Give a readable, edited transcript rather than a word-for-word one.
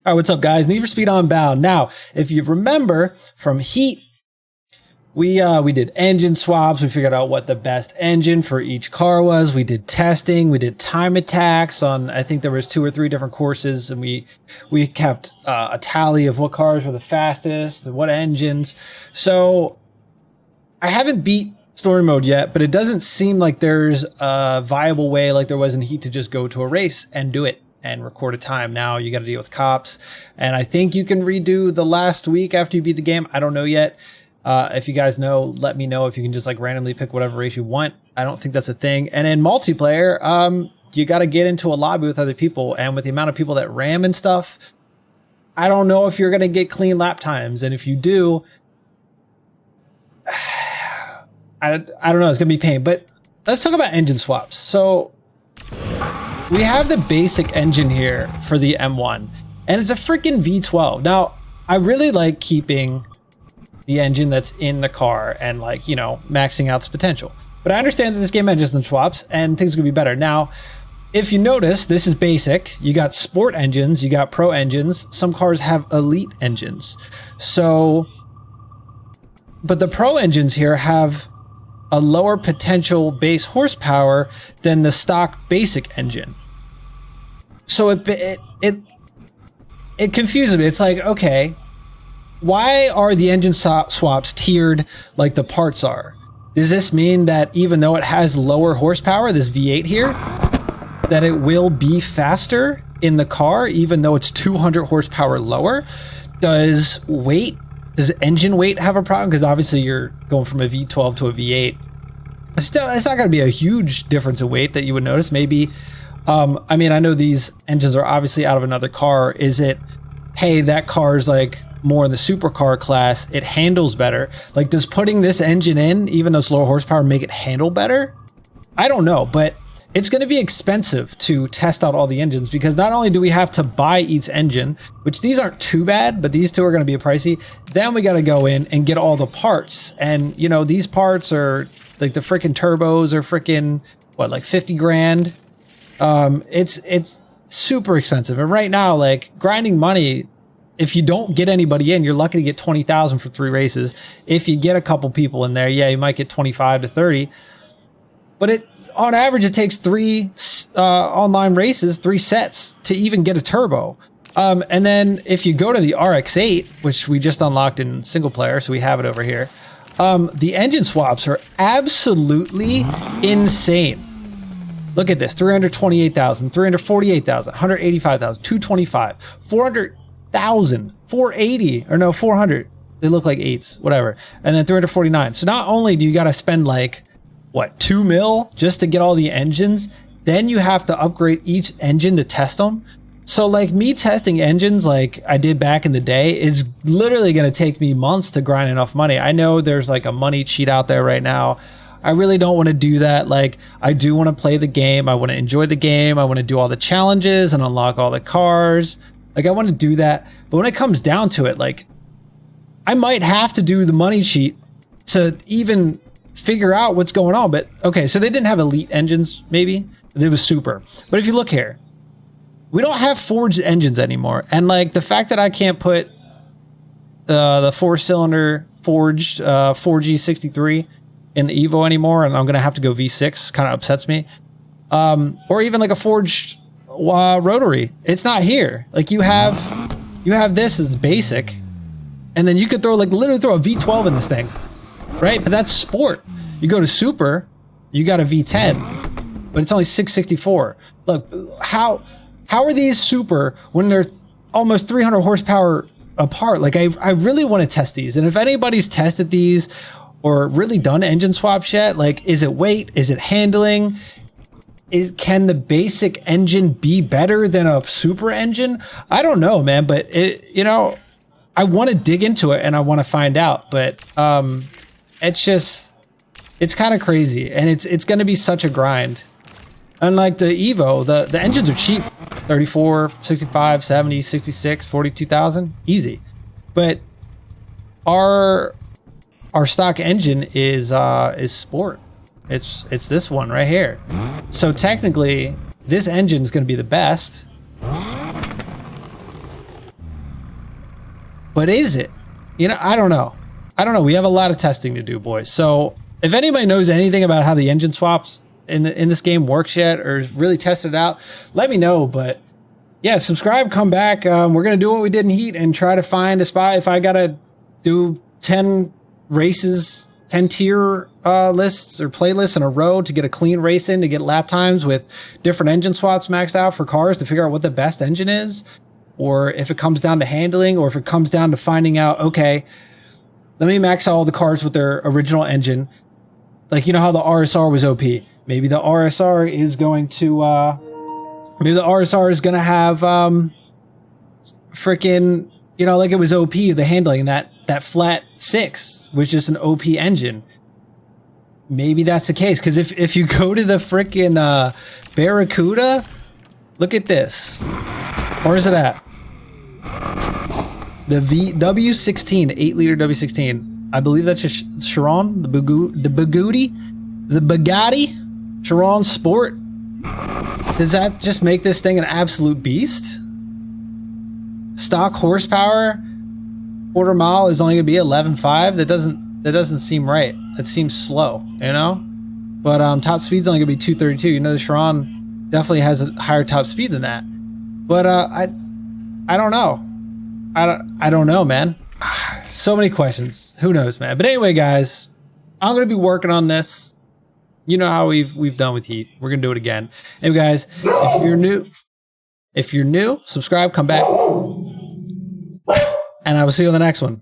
All right, what's up, guys? Need for Speed Unbound. Now, if you remember from Heat, we did engine swaps. We figured out what the best engine for each car was. We did testing. We did time attacks on, I think there was 2 or 3 different courses, and we kept a tally of what cars were the fastest and what engines. So I haven't beat story mode yet, but it doesn't seem like there's a viable way like there was in Heat to just go to a race and do it and record a time. Now you got to deal with cops, and I think you can redo the last week after you beat the game. I don't know yet. If you guys know, let me know if you can just like randomly pick whatever race you want. I don't think that's a thing. And in multiplayer, you got to get into a lobby with other people, and with the amount of people that ram and stuff, I don't know if you're going to get clean lap times. And if you do, I don't know, it's going to be pain. But let's talk about engine swaps. So we have the basic engine here for the M1, and it's a freaking V12. Now, I really like keeping the engine that's in the car and, like, you know, maxing out its potential. But I understand that this game has engine swaps and things could be better. Now, if you notice, this is basic. You got sport engines, you got pro engines. Some cars have elite engines. So, but the pro engines here have a lower potential base horsepower than the stock basic engine. So it confuses me. It's like, okay, why are the engine swaps tiered like the parts are? Does this mean that even though it has lower horsepower, this V8 here, that it will be faster in the car even though it's 200 horsepower lower? Does engine weight have a problem? Because obviously you're going from a V12 to a V8. Still, it's not going to be a huge difference in weight that you would notice. Maybe, I mean, I know these engines are obviously out of another car. Is it, hey, that car's like more in the supercar class, it handles better? Like, does putting this engine in, even though it's lower horsepower, make it handle better? I don't know, but it's going to be expensive to test out all the engines, because not only do we have to buy each engine, which these aren't too bad, but these two are going to be pricey. Then we got to go in and get all the parts. And, you know, these parts are like the freaking turbos are freaking, what, like 50 grand? It's super expensive. And right now, like, grinding money, if you don't get anybody in, you're lucky to get 20,000 for 3 races. If you get a couple people in there, yeah, you might get 25 to 30. But on average, it takes 3 online races, 3 sets to even get a turbo. And then if you go to the RX-8, which we just unlocked in single player, so we have it over here, the engine swaps are absolutely insane. Look at this: 328,000, 348,000, 185,000, 225, 400,000, 480, or no, 400. They look like 8s, whatever. And then 349. So not only do you got to spend like, what, 2 mil just to get all the engines, then you have to upgrade each engine to test them. So like me testing engines like I did back in the day is literally going to take me months to grind enough money. I know there's like a money cheat out there right now. I really don't want to do that. Like, I do want to play the game. I want to enjoy the game. I want to do all the challenges and unlock all the cars. Like, I want to do that. But when it comes down to it, like, I might have to do the money cheat to even figure out what's going on. But okay, so they didn't have elite engines, maybe. It was super. But if you look here, we don't have forged engines anymore. And like the fact that I can't put the 4-cylinder forged 4G63 in the Evo anymore, and I'm going to have to go V6, kind of upsets me. Or even like a forged rotary. It's not here. Like you have this as basic, and then you could throw like literally throw a V12 in this thing, right? But that's sport. You go to super, you got a V10, but it's only 664. Look, how are these super when they're almost 300 horsepower apart? Like, I really want to test these. And if anybody's tested these or really done engine swaps yet, like, is it weight? Is it handling? Can the basic engine be better than a super engine? I don't know, man, but you know, I want to dig into it and I want to find out, but it's kind of crazy, and it's going to be such a grind. Unlike the Evo, the engines are cheap. 34, 65, 70, 66, 42,000, easy. But our stock engine is sport. It's this one right here. So technically, this engine is going to be the best. But is it? You know, I don't know. I don't know. We have a lot of testing to do, boys. So if anybody knows anything about how the engine swaps in this game works yet, or really tested it out, let me know. But yeah, subscribe, come back. We're going to do what we did in Heat and try to find a spot. If I got to do 10 races, 10 tier lists or playlists in a row to get a clean race in, to get lap times with different engine swaps maxed out for cars, to figure out what the best engine is, or if it comes down to handling, or if it comes down to finding out, okay, let me max out all the cars with their original engine. Like, you know how the RSR was OP? Maybe the RSR is going to, have, freaking, you know, like it was OP, the handling, that flat 6 was just an OP engine. Maybe that's the case. Cause if you go to the freaking, Barracuda, look at this. Where is it at? The W16, 8-liter W16. I believe that's a Chiron, the Bugatti Chiron Sport. Does that just make this thing an absolute beast? Stock horsepower, quarter mile is only gonna be 11.5. That doesn't seem right. It seems slow, you know. But top speed's only gonna be 232. You know, the Chiron definitely has a higher top speed than that. But I don't know. I don't know, man. So many questions. Who knows, man? But anyway, guys, I'm gonna be working on this. You know how we've done with Heat. We're gonna do it again. Anyway, guys, if you're new, subscribe, come back, and I will see you on the next one.